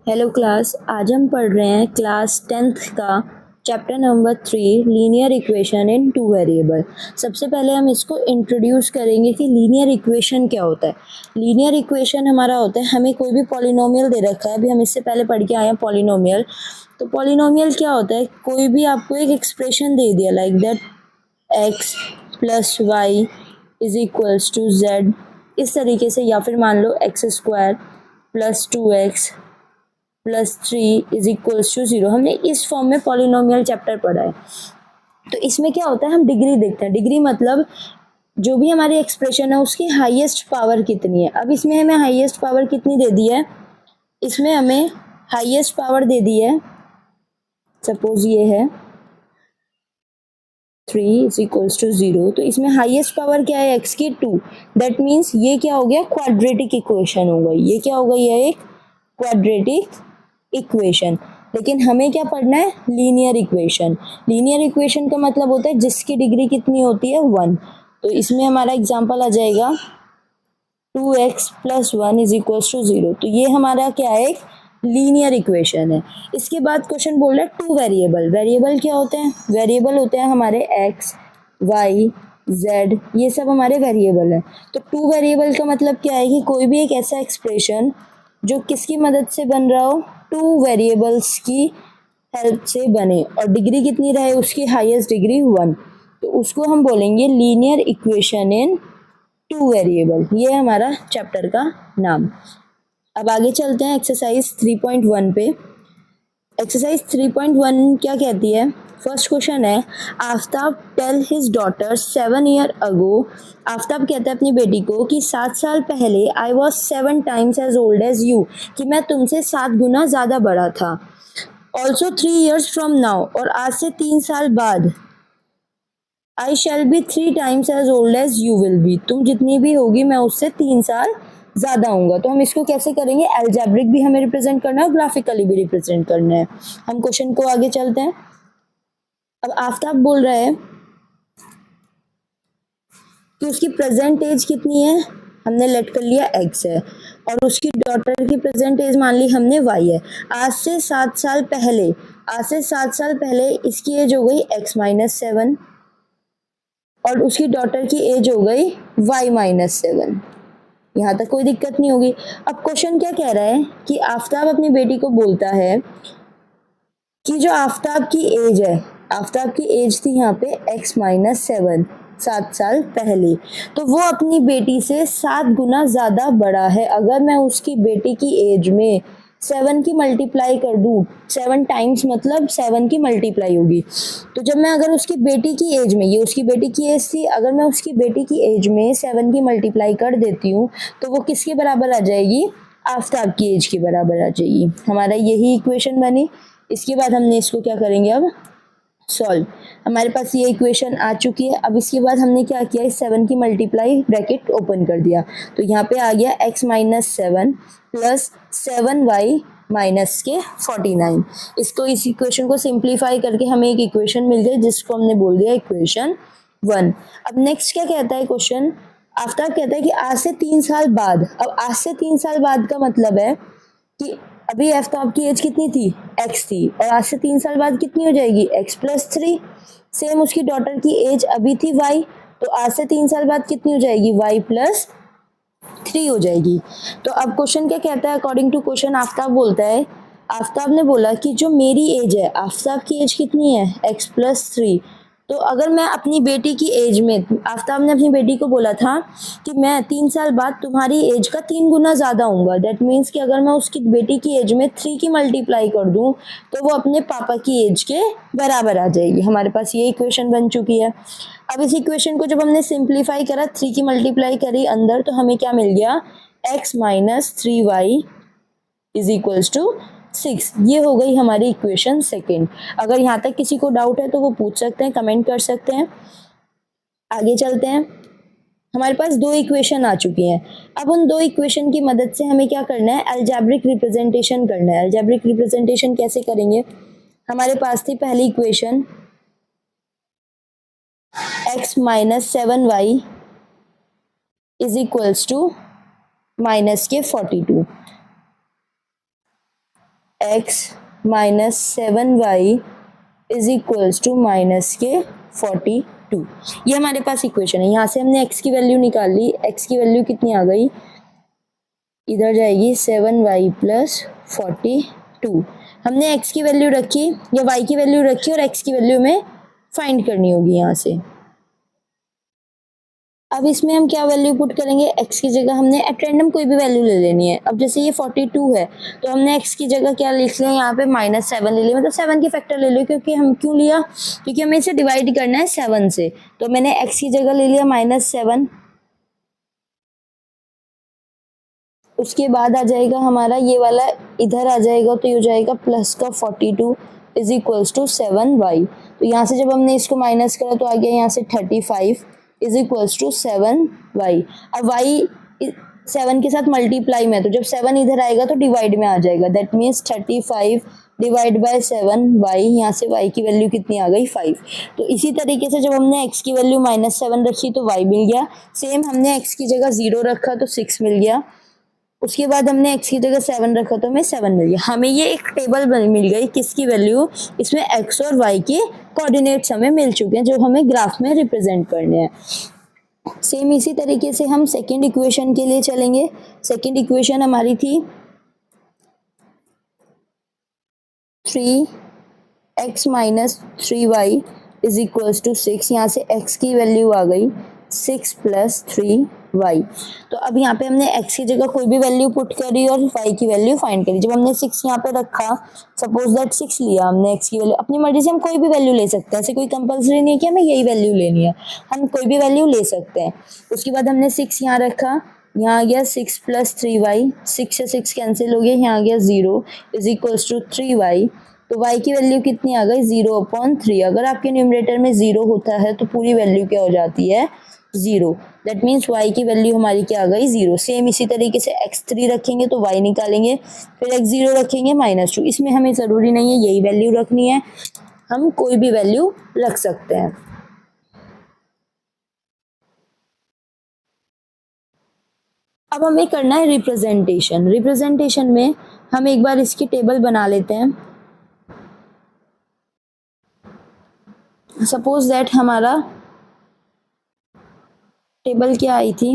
Hello class, आज हम पढ़ रहे हैं क्लास 10th का chapter number 3 linear equation in two variable. सबसे पहले हम इसको इंट्रोड्यूस करेंगे कि लीनियर इक्वेशन क्या होता है। लीनियर इक्वेशन हमारा होता है, हमें कोई भी पॉलिनोमियल दे रखा है, अभी हम इससे पहले पढ़ के आए हैं पॉलिनोमियल। तो पॉलिनोमियल क्या होता है, कोई भी आपको एक एक्सप्रेशन दे दिया like that X plus Y is equals to Z, इस तरीके से, या फिर मान लो X square plus 2x plus 3 is equals to 0। हमने इस फॉर्म में पॉलिनोमियल चैप्टर पढ़ा है। तो इसमें क्या होता है, हम डिग्री देखते हैं। डिग्री मतलब जो भी हमारी एक्सप्रेशन है उसकी हाईएस्ट पावर कितनी है। अब इसमें हमें हाईएस्ट पावर कितनी दे दी है, इसमें हमें हाईएस्ट पावर दे दी है, सपोज ये है 3 इज इक्वल्स टू 0। तो इसमें हाईएस्ट पावर क्या है, एक्स की 2। दैट मीन्स ये क्या हो गया, क्वाड्रेटिक इक्वेशन हो गई। ये क्या हो गई है, एक क्वाड्रेटिक इक्वेशन। लेकिन हमें क्या पढ़ना है, लीनियर इक्वेशन। लीनियर इक्वेशन का मतलब होता है जिसकी डिग्री कितनी होती है, 1। तो इसमें हमारा एग्जांपल आ जाएगा 2x plus 1 is equal to 0। तो ये हमारा क्या है, एक लीनियर इक्वेशन है। इसके बाद क्वेश्चन बोल रहा है टू वेरिएबल। वेरिएबल क्या होते हैं, वेरिएबल होते हैं हमारे x y z, ये सब हमारे वेरिएबल है। तो टू वेरिएबल का मतलब क्या है कि कोई भी एक ऐसा एक्सप्रेशन जो किसकी मदद से बन रहा हो, टू वेरिएबल्स की हेल्प से बने, और डिग्री कितनी रहे उसकी, हाईएस्ट डिग्री 1। तो उसको हम बोलेंगे linear equation in two variable. ये है हमारा चैप्टर का नाम। अब आगे चलते हैं एक्सरसाइज 3.1 पे। एक्सरसाइज 3.1 क्या कहती है, फर्स्ट क्वेश्चन है, Aftab tell his daughter 7 year ago. Aftab कहता है अपनी बेटी को कि 7 साल पहले I was 7 times as old as you, कि मैं तुमसे 7 गुना ज़्यादा बड़ा था। ऑल्सो 3 ईयर्स फ्रॉम नाउ, और आज से 3 साल बाद, I shall be 3 times as old as you will be, तुम जितनी भी होगी मैं उससे 3 साल ज़्यादा हूँगा। तो हम इसको कैसे करेंगे, एल्जेब्रिक भी हमें रिप्रेजेंट करना है और ग्राफिकली भी रिप्रेजेंट करना है। हम क्वेश्चन को आगे चलते हैं। अब आफ्ताब बोल रहा है कि उसकी प्रेजेंट एज कितनी है, हमने लेट कर लिया x है, और उसकी डॉटर की प्रेजेंट एज मान ली हमने y है। आज से 7 साल पहले, आज से 7 साल पहले इसकी एज हो गई x माइनस 7, और उसकी डॉटर की एज हो गई y माइनस 7। यहाँ तक कोई दिक्कत नहीं होगी। अब क्वेश्चन क्या कह रहा है कि आफ्ताब अपनी बेटी को बोलता है कि जो आफ्ताब की एज है, आफ्ताब की एज थी यहाँ पे x माइनस 7, 7 साल पहले, तो वो अपनी बेटी से 7 गुना ज़्यादा बड़ा है। अगर मैं उसकी बेटी की एज में 7 की मल्टीप्लाई कर दूँ, 7 टाइम्स मतलब 7 की मल्टीप्लाई होगी। तो जब मैं अगर उसकी बेटी की एज में, ये उसकी बेटी की एज थी, अगर मैं उसकी बेटी की एज में 7 की मल्टीप्लाई कर देती हूँ तो वो किसके बराबर आ जाएगी, आफ्ताब की एज के बराबर आ जाएगी। हमारा यही इक्वेशन बनी। इसके बाद हमने इसको क्या करेंगे, अब सॉल्व। हमारे पास ये इक्वेशन आ चुकी है। अब इसके बाद हमने क्या किया, इस 7 की मल्टीप्लाई ब्रैकेट ओपन कर दिया, तो यहाँ पे आ गया x minus 7 plus 7y minus के 49। इसको, इस इक्वेशन को सिंप्लीफाई करके हमें एक इक्वेशन मिल गई जिसको हमने बोल दिया इक्वेशन 1। अब नेक्स्ट क्या कहता है क्वेश्चन, आफ्ताब कहता है कि आज से 3 साल बाद। अब आज से 3 साल बाद का मतलब है कि अभी आफ्ताब की एज कितनी थी, x थी, और आज से 3 साल बाद कितनी हो जाएगी, x प्लस 3। सेम उसकी डॉटर की एज अभी थी y, तो आज से 3 साल बाद कितनी हो जाएगी, y प्लस 3 हो जाएगी। तो अब क्वेश्चन क्या कहता है, अकॉर्डिंग टू क्वेश्चन आफ्ताब बोलता है, आफ्ताब ने बोला कि जो मेरी एज है, आफ्ताब की एज कितनी है, x प्लस 3। तो अगर मैं अपनी बेटी की एज में, आफ्ताब ने अपनी बेटी को बोला था कि मैं 3 साल बाद तुम्हारी एज का 3 गुना ज़्यादा हूँगा। दैट मीन्स कि अगर मैं उसकी बेटी की एज में 3 की मल्टीप्लाई कर दूँ तो वो अपने पापा की एज के बराबर आ जाएगी। हमारे पास ये इक्वेशन बन चुकी है। अब इस इक्वेशन को जब हमने सिंप्लीफाई करा, 3 की मल्टीप्लाई करी अंदर, तो हमें क्या मिल गया, x minus 3y is equals to 6। ये हो गई हमारी इक्वेशन सेकेंड। अगर यहाँ तक किसी को डाउट है तो वो पूछ सकते हैं, कमेंट कर सकते हैं। आगे चलते हैं। हमारे पास 2 इक्वेशन आ चुकी हैं। अब उन 2 इक्वेशन की मदद से हमें क्या करना है, अलजेब्रिक रिप्रेजेंटेशन करना है। अलजेब्रिक रिप्रेजेंटेशन कैसे करेंगे, हमारे पास थी पहली equation x minus 7y is equals to minus के 42। X minus 7y is equals to minus के 42। ये हमारे पास इक्वेशन है। यहाँ से हमने x की वैल्यू निकाल ली। x की वैल्यू कितनी आ गई, इधर जाएगी 7y प्लस 42। हमने x की वैल्यू रखी या y की वैल्यू रखी और x की वैल्यू में फाइंड करनी होगी यहाँ से। अब इसमें हम क्या वैल्यू पुट करेंगे, x की जगह हमने एट रैंडम कोई भी वैल्यू ले लेनी है। अब जैसे ये 42 है तो हमने x की जगह क्या लिख लिया, यहाँ पे -7 ले लिया, मतलब 7 की फैक्टर ले लिया। क्योंकि हम क्यों लिया, क्योंकि हमें इसे डिवाइड करना है 7 से। तो मैंने x की जगह ले लिया -7। उसके बाद आ जाएगा हमारा ये वाला, इधर आ जाएगा तो ये हो जाएगा प्लस का 42 इज इक्वल्स टू 7y। तो यहाँ से जब हमने इसको माइनस करा तो आ गया यहाँ से 35 इज इक्वल्स टू 7y। अब y 7 के साथ मल्टीप्लाई में, तो जब 7 इधर आएगा तो डिवाइड में आ जाएगा। That means 35 divide by 7y। यहाँ से y की वैल्यू कितनी आ गई, 5। तो इसी तरीके से जब हमने x की वैल्यू -7 रखी तो y मिल गया। सेम हमने x की जगह 0 रखा तो 6 मिल गया। उसके बाद हमने x की जगह 7 रखा तो हमें 7 मिल गया। हमें ये एक टेबल मिल गई, किसकी वैल्यू, इसमें x और y के कोऑर्डिनेट्स हमें मिल चुके हैं जो हमें ग्राफ में रिप्रेजेंट करने हैं। सेम इसी तरीके से हम सेकंड इक्वेशन के लिए चलेंगे। सेकंड इक्वेशन हमारी थी 3x minus 3y is equals to 6। यहाँ से x की वैल्यू आ गई 6 प्लस 3y। तो अब यहाँ पे हमने x की जगह कोई भी वैल्यू पुट करी और y की वैल्यू फाइंड करी। जब हमने 6 यहाँ पे रखा, सपोज दैट 6 लिया हमने x की वैल्यू, अपनी मर्जी से हम कोई भी वैल्यू ले सकते हैं। ऐसे कोई कंपल्सरी नहीं है कि हमें यही वैल्यू लेनी है, हम कोई भी वैल्यू ले सकते हैं। उसके बाद हमने 6 यहाँ रखा, यहाँ आ गया 6 प्लस 3y, 6 से 6 कैंसिल हो गया, यहाँ आ गया 0 इज इक्वल्स टू 3y। तो y की वैल्यू कितनी आ गई, 0/3। अगर आपके न्यूमरेटर में 0 होता है तो पूरी वैल्यू क्या हो जाती है, 0। दैट मीन्स y की वैल्यू हमारी क्या आ गई, 0। सेम इसी तरीके से x3 रखेंगे तो y निकालेंगे, फिर x0 रखेंगे -2। इसमें हमें ज़रूरी नहीं है यही वैल्यू रखनी है, हम कोई भी वैल्यू रख सकते हैं। अब हमें करना है रिप्रेजेंटेशन। रिप्रेजेंटेशन में हम एक बार इसकी टेबल बना लेते हैं। सपोज दैट हमारा टेबल क्या आई थी,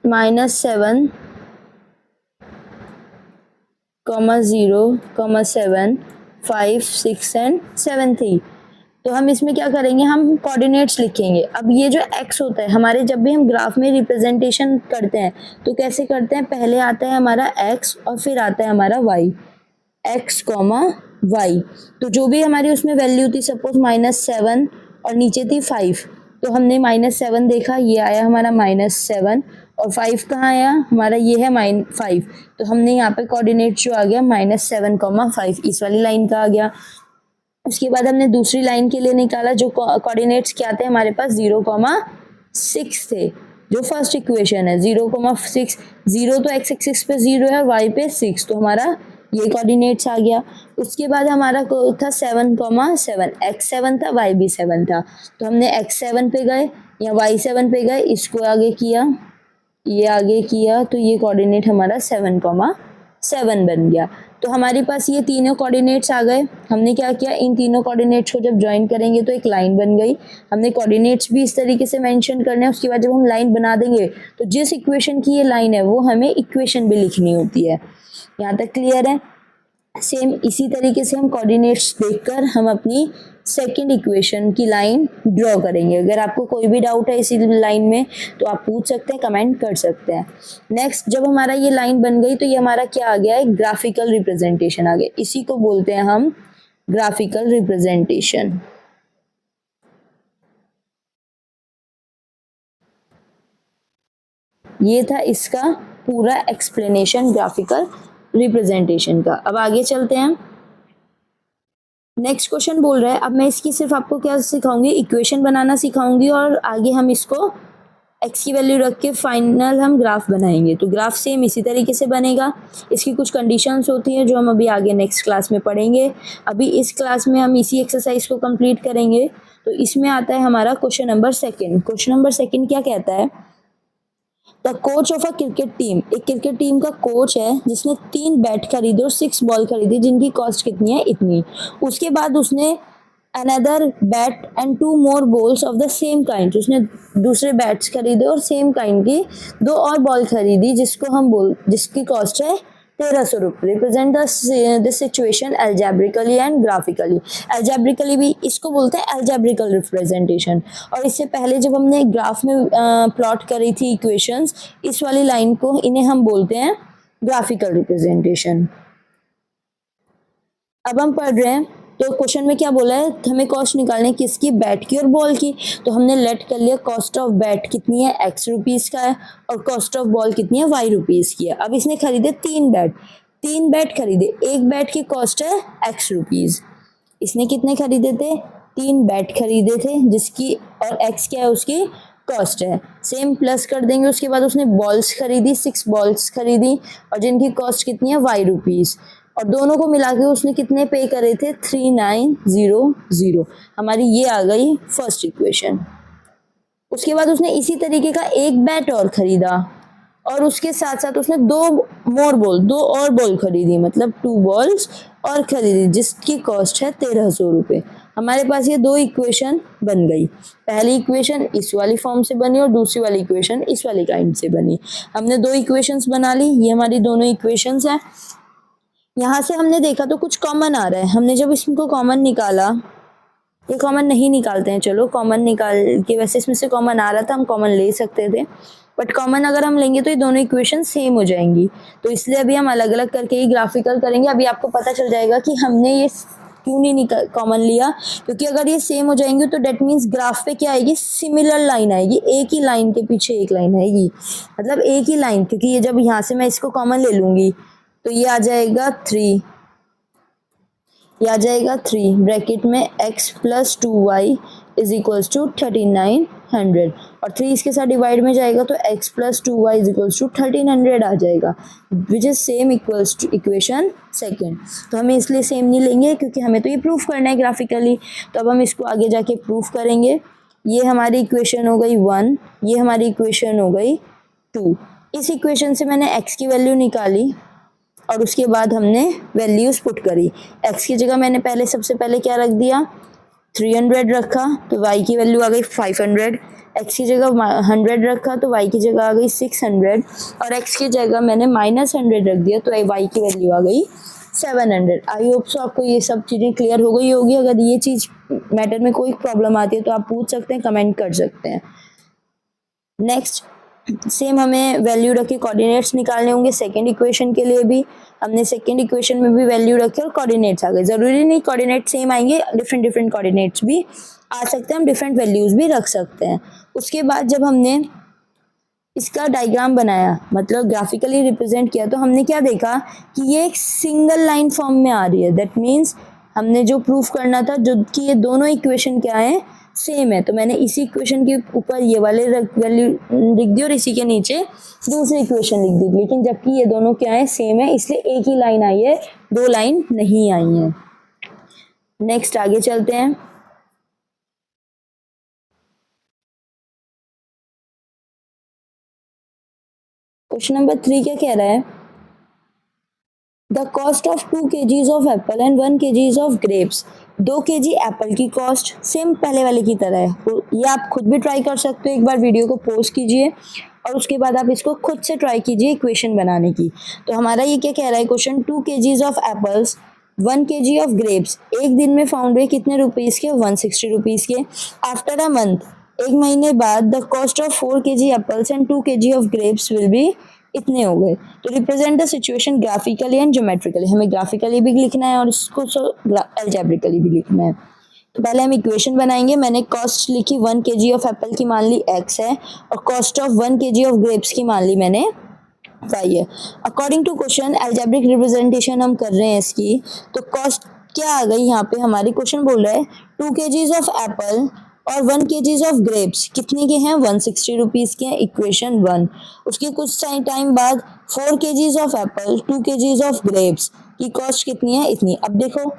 -7, 0, 7, 5, 6 एंड 7 थी। तो हम इसमें क्या करेंगे, हम कोऑर्डिनेट्स लिखेंगे। अब ये जो x होता है हमारे, जब भी हम ग्राफ में रिप्रेजेंटेशन करते हैं तो कैसे करते हैं, पहले आता है हमारा x और फिर आता है हमारा y, x, y। तो जो भी हमारी उसमें वैल्यू थी, सपोज -7 और नीचे थी 5, तो हमने -7 देखा, ये आया हमारा -7, और 5 कहाँ आया हमारा, ये है -5। तो हमने यहाँ पे कोऑर्डिनेट जो आ गया -7, 5 इस वाली लाइन का आ गया। उसके बाद हमने दूसरी लाइन के लिए निकाला, जो कोऑर्डिनेट्स क्या थे हमारे पास, 0,6 थे। जो फर्स्ट इक्वेशन है 0,6, 0 तो x एक्सिस पे 0 है, y पे 6, तो हमारा ये कोऑर्डिनेट्स आ गया। उसके बाद हमारा था 7,7, x 7 था, y भी 7 था। तो हमने x 7 पे गए या y 7 पे गए, इसको आगे किया, ये आगे किया, तो ये कोऑर्डिनेट हमारा 7,7 बन गया। तो हमारे पास ये तीनों कोऑर्डिनेट्स आ गए। हमने क्या किया, इन तीनों कोऑर्डिनेट्स को जब ज्वाइन करेंगे तो एक लाइन बन गई। हमने कोऑर्डिनेट्स भी इस तरीके से मेंशन करने हैं। उसके बाद जब हम लाइन बना देंगे तो जिस इक्वेशन की ये लाइन है वो हमें इक्वेशन भी लिखनी होती है। यहाँ तक क्लियर है। सेम इसी तरीके से हम कोऑर्डिनेट्स देखकर हम अपनी सेकंड इक्वेशन की लाइन ड्रॉ करेंगे। अगर आपको कोई भी डाउट है इसी लाइन में तो आप पूछ सकते हैं, कमेंट कर सकते हैं। नेक्स्ट, जब हमारा ये लाइन बन गई तो ये हमारा क्या आ गया, एक ग्राफिकल रिप्रेजेंटेशन आ गया। इसी को बोलते हैं हम ग्राफिकल रिप्रेजेंटेशन। ये था इसका पूरा एक्सप्लेनेशन ग्राफिकल रिप्रेजेंटेशन का। अब आगे चलते हैं। नेक्स्ट क्वेश्चन बोल रहा है, अब मैं इसकी सिर्फ आपको क्या सिखाऊंगी, इक्वेशन बनाना सिखाऊंगी, और आगे हम इसको x की वैल्यू रख के फाइनल हम ग्राफ बनाएंगे। तो ग्राफ सेम इसी तरीके से बनेगा। इसकी कुछ कंडीशंस होती हैं जो हम अभी आगे नेक्स्ट क्लास में पढ़ेंगे। अभी इस क्लास में हम इसी एक्सरसाइज को कंप्लीट करेंगे। तो इसमें आता है हमारा question number second. Question number second क्या कहता है, the coach of a cricket team, एक क्रिकेट टीम का कोच है जिसने 3 बैट खरीदे और 6 बॉल खरीदी जिनकी कॉस्ट कितनी है, इतनी। उसके बाद उसने another bat and 2 more balls of the same kind, उसने दूसरे बैट्स खरीदे और सेम काइंड की 2 और बॉल खरीदी जिसकी कॉस्ट है 1300 रुपये। Represent this situation algebraically and graphically. Algebraically भी इसको बोलते हैं एल्जेब्रिकल रिप्रेजेंटेशन। और इससे पहले जब हमने ग्राफ में प्लॉट करी थी इक्वेशंस, इस वाली लाइन को, इन्हें हम बोलते हैं ग्राफिकल रिप्रेजेंटेशन। अब हम पढ़ रहे हैं, तो क्वेश्चन में क्या बोला है, हमें कॉस्ट निकालनी किसकी, बैट की और बॉल की। तो हमने लेट कर लिया कॉस्ट ऑफ बैट कितनी है, x रुपीज़ का है, और कॉस्ट ऑफ बॉल कितनी है, y रुपीज़ की है। अब इसने खरीदे 3 बैट खरीदे, एक बैट की कॉस्ट है x रुपीज़। इसने कितने खरीदे थे, 3 बैट खरीदे थे जिसकी, और x क्या है, उसकी कॉस्ट है। सेम प्लस कर देंगे, उसके बाद उसने बॉल्स खरीदी, 6 बॉल्स खरीदी और जिनकी कॉस्ट कितनी है, y रुपीज़। और दोनों को मिला के उसने कितने पे करे थे, 3900। हमारी ये आ गई फर्स्ट इक्वेशन। उसके बाद उसने इसी तरीके का एक बैट और खरीदा और उसके साथ साथ उसने 2 और बॉल खरीदी, मतलब 2 बॉल्स और खरीदी जिसकी कॉस्ट है 1300 रुपये। हमारे पास ये 2 इक्वेशन बन गई। पहली इक्वेशन इस वाली फॉर्म से बनी और दूसरी वाली इक्वेशन इस वाली काइंड से बनी। हमने 2 इक्वेशंस बना ली, ये हमारी दोनों इक्वेशंस हैं। यहाँ से हमने देखा तो कुछ कॉमन आ रहा है, हमने जब इसको कॉमन निकाला, ये कॉमन नहीं निकालते हैं, चलो कॉमन निकाल के, वैसे इसमें से कॉमन आ रहा था, हम कॉमन ले सकते थे, बट कॉमन अगर हम लेंगे तो ये दोनों इक्वेशन सेम हो जाएंगी। तो इसलिए अभी हम अलग अलग करके ही ग्राफिकल करेंगे। अभी आपको पता चल जाएगा कि हमने ये क्यों नहीं कॉमन लिया, क्योंकि अगर ये सेम हो जाएंगे तो डेट मीन्स ग्राफ पे क्या आएगी, सिमिलर लाइन आएगी, एक ही लाइन के पीछे एक लाइन आएगी, मतलब एक ही लाइन। क्योंकि ये जब यहाँ से मैं इसको कॉमन ले लूंगी तो ये आ जाएगा 3, ये आ जाएगा 3 ब्रैकेट में x plus 2y is equals to 3900, और 3 इसके साथ डिवाइड में जाएगा तो x plus 2y is equals to 1300 आ जाएगा, which is same equals to equation second. तो हमें इसलिए सेम नहीं लेंगे क्योंकि हमें तो ये प्रूफ करना है ग्राफिकली, तो अब हम इसको आगे जाके प्रूफ करेंगे। ये हमारी इक्वेशन हो गई 1, ये हमारी इक्वेशन हो गई 2। इस इक्वेशन से मैंने x की वैल्यू निकाली और उसके बाद हमने वैल्यूज पुट करी। x की जगह मैंने सबसे पहले क्या रख दिया, 300 रखा तो y की वैल्यू आ गई 500। x की जगह 100 रखा तो y की जगह आ गई 600, और x की जगह मैंने -100 रख दिया तो y की वैल्यू आ गई 700। आई होप सो आपको ये सब चीज़ें क्लियर हो गई होगी। अगर ये चीज़ मैटर में कोई प्रॉब्लम आती है तो आप पूछ सकते हैं, कमेंट कर सकते हैं। नेक्स्ट सेम हमें वैल्यू रख के कोऑर्डिनेट्स निकालने होंगे। सेकंड इक्वेशन के लिए भी हमने सेकंड इक्वेशन में भी वैल्यू रखे और कोऑर्डिनेट्स आ गए। ज़रूरी नहीं कोऑर्डिनेट सेम आएंगे, डिफरेंट डिफरेंट कोऑर्डिनेट्स भी आ सकते हैं, हम डिफरेंट वैल्यूज़ भी रख सकते हैं। उसके बाद जब हमने इसका डायग्राम बनाया, मतलब ग्राफिकली रिप्रेजेंट किया, तो हमने क्या देखा कि ये एक सिंगल लाइन फॉर्म में आ रही है। दैट मीन्स हमने जो प्रूफ करना था, जो कि ये दोनों इक्वेशन क्या है, सेम है, तो मैंने इसी इक्वेशन के ऊपर ये वाले वैल्यू लिख दी और इसी के नीचे दूसरी इक्वेशन लिख दी। लेकिन जबकि ये दोनों क्या है, सेम है, इसलिए एक ही लाइन आई है, 2 लाइन नहीं आई है। नेक्स्ट आगे चलते हैं। क्वेश्चन नंबर 3 क्या कह रहा है, the cost of 2 kgs of Apple and 1 kgs of grapes. 2 kg Apple की कॉस्ट सेम पहले वाले की तरह है। ये आप खुद भी ट्राई कर सकते हो, एक बार वीडियो को पॉज कीजिए और उसके बाद आप इसको खुद से ट्राई कीजिए इक्वेशन बनाने की। तो हमारा ये क्या कह रहा है question, 2 kgs of apples 1 kg of grapes एक दिन में फाउंड हुए कितने रुपीज़ के, 160 रुपीज़ के। आफ्टर अ मंथ, एक महीने बाद, the cost of 4 kg apples and 2 kg of grapes will be, इतने हो गए। तो represent the situation graphically and geometrically, हमें ग्राफिकली भी लिखना है और इसको अलजेब्रिकली भी लिखना है। तो पहले हम इक्वेशन बनाएंगे। मैंने कॉस्ट लिखी 1 kg ऑफ एप्पल की, मान ली x है, और cost of 1 kg of grapes की मान ली मैंने y है। According to question algebraic representation हम कर रहे हैं इसकी, तो कॉस्ट क्या आ गई यहाँ पे, हमारी क्वेश्चन बोल रहा है 2 kgs ऑफ एप्पल और 1 kgs ऑफ ग्रेप्स कितने के हैं, 160 रुपीज़ के हैं, इक्वेशन 1। उसके कुछ टाइम बाद 4 kgs of Apple 2 kgs of grapes की कॉस्ट कितनी है, इतनी। अब देखो,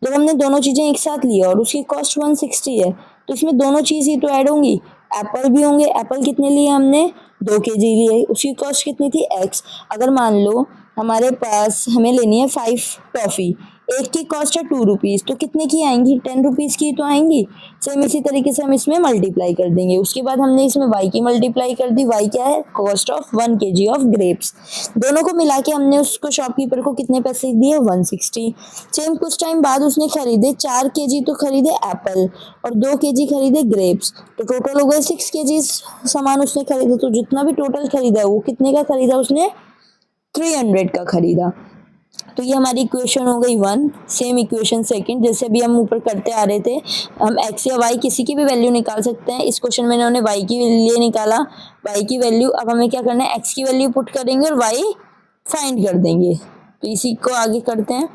जब हमने दोनों चीज़ें एक साथ ली और उसकी कॉस्ट 160 है तो इसमें दोनों चीज़ ही तो ऐड होंगी, एप्पल भी होंगे। एप्पल कितने लिए हमने, 2 kg लिए, उसकी कॉस्ट कितनी थी x। अगर मान लो हमारे पास हमें लेनी है 5 टॉफ़ी, एक की कॉस्ट है 2 रुपीज़, तो कितने की आएंगी, 10 रुपीज़ की तो आएंगी। सेम इसी तरीके से हम इसमें मल्टीप्लाई कर देंगे। उसके बाद हमने इसमें y की मल्टीप्लाई कर दी। y क्या है, cost of 1 kg of grapes. दोनों को मिला के हमने उसको शॉपकीपर को कितने पैसे दिए, 160। सेम कुछ टाइम बाद उसने खरीदे 4 kg तो खरीदे एप्पल और 2 kg खरीदे ग्रेप्स, तो टोटल हो गए 6 kg सामान उसने खरीदा। तो जितना भी टोटल खरीदा वो कितने का खरीदा उसने, 300 का खरीदा। तो ये हमारी इक्वेशन हो गई 1। सेम इक्वेशन सेकंड, जैसे भी हम ऊपर करते आ रहे थे, हम x या y किसी की भी वैल्यू निकाल सकते हैं। इस क्वेश्चन में इन्होंने y की लिए निकाला, y की वैल्यू। अब हमें क्या करना है, x की वैल्यू पुट करेंगे और y फाइंड कर देंगे। तो इसी को आगे करते हैं।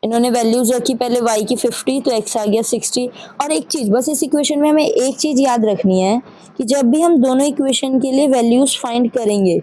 इन्होंने वैल्यूज रखी पहले y की 50, तो x आ गया 60। और एक चीज बस इस इक्वेशन में हमें एक चीज याद रखनी है कि जब भी हम दोनों इक्वेशन के लिए वैल्यूज फाइंड करेंगे,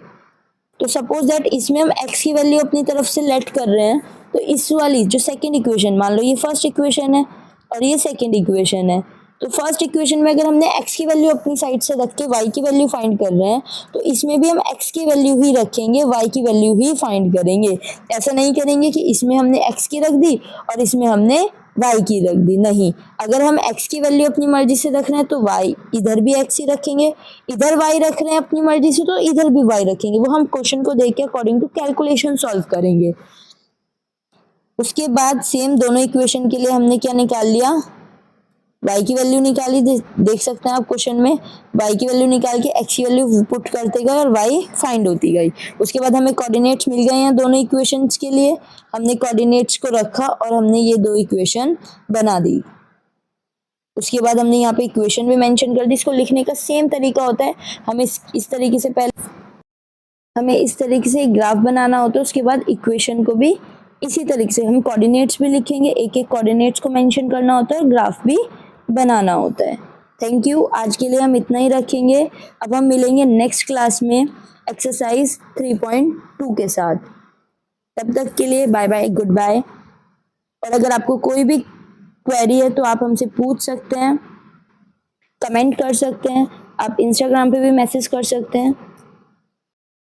तो सपोज दैट इसमें हम x की वैल्यू अपनी तरफ से लेट कर रहे हैं, तो इस वाली जो सेकंड इक्वेशन, मान लो ये फर्स्ट इक्वेशन है और ये सेकंड इक्वेशन है, तो फर्स्ट इक्वेशन में अगर हमने x की वैल्यू अपनी साइड से रख के y की वैल्यू फाइंड कर रहे हैं, तो इसमें भी हम x की वैल्यू ही रखेंगे, y की वैल्यू ही फाइंड करेंगे। ऐसा नहीं करेंगे कि इसमें हमने x की रख दी और इसमें हमने y की रख दी, नहीं। अगर हम x की वैल्यू अपनी मर्जी से रख रहे हैं तो y इधर भी x ही रखेंगे, इधर y रख रहे हैं अपनी मर्जी से तो इधर भी y रखेंगे। वो हम क्वेश्चन को देख के अकॉर्डिंग टू कैलकुलेशन सॉल्व करेंगे। उसके बाद सेम दोनों इक्वेशन के लिए हमने क्या निकाल लिया, y की वैल्यू निकाली। देख सकते हैं आप क्वेश्चन में, y की वैल्यू निकाल के x की वैल्यू पुट करते गए और y फाइंड होती गई। उसके बाद हमें कोऑर्डिनेट्स मिल गए हैं दोनों इक्वेशंस के लिए, हमने कोऑर्डिनेट्स को रखा और हमने ये दो इक्वेशन बना दी। उसके बाद हमने यहाँ पे इक्वेशन भी मेंशन कर दी। इसको लिखने का सेम तरीका होता है, हमें इस तरीके से पहले हमें इस तरीके से एक ग्राफ बनाना होता है, उसके बाद इक्वेशन को भी इसी तरीके से हम कोऑर्डिनेट्स भी लिखेंगे, एक एक कोऑर्डिनेट्स को मेंशन करना होता है और ग्राफ भी बनाना होता है। थैंक यू, आज के लिए हम इतना ही रखेंगे। अब हम मिलेंगे नेक्स्ट क्लास में एक्सरसाइज 3.2 के साथ। तब तक के लिए बाय बाय, गुड बाय। और अगर आपको कोई भी क्वेरी है तो आप हमसे पूछ सकते हैं, कमेंट कर सकते हैं, आप इंस्टाग्राम पे भी मैसेज कर सकते हैं।